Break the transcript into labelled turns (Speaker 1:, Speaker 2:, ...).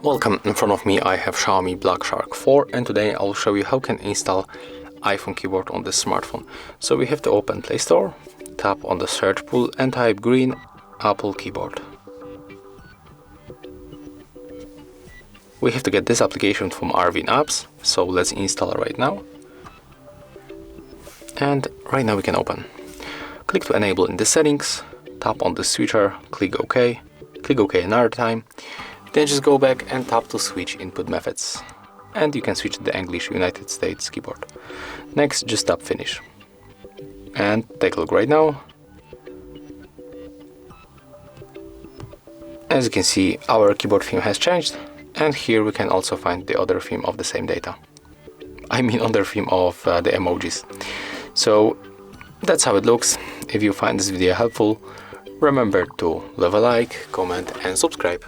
Speaker 1: Welcome, in front of me I have XIAOMI Black Shark 4, and today I'll show you how you can install iPhone keyboard on this smartphone. So we have to open Play Store, tap on the search pool and type green Apple keyboard. We have to get this application from Arvin apps, so let's install it right now. And right now we can open. Click to enable in the settings, tap on the switcher, click OK another time. Then just go back and tap to switch input methods. And you can switch to the English United States keyboard. Next, just tap finish. And take a look right now. As you can see, our keyboard theme has changed. And here we can also find the other theme of the same data. I mean other theme of the emojis. So that's how it looks. If you find this video helpful, remember to leave a like, comment and subscribe.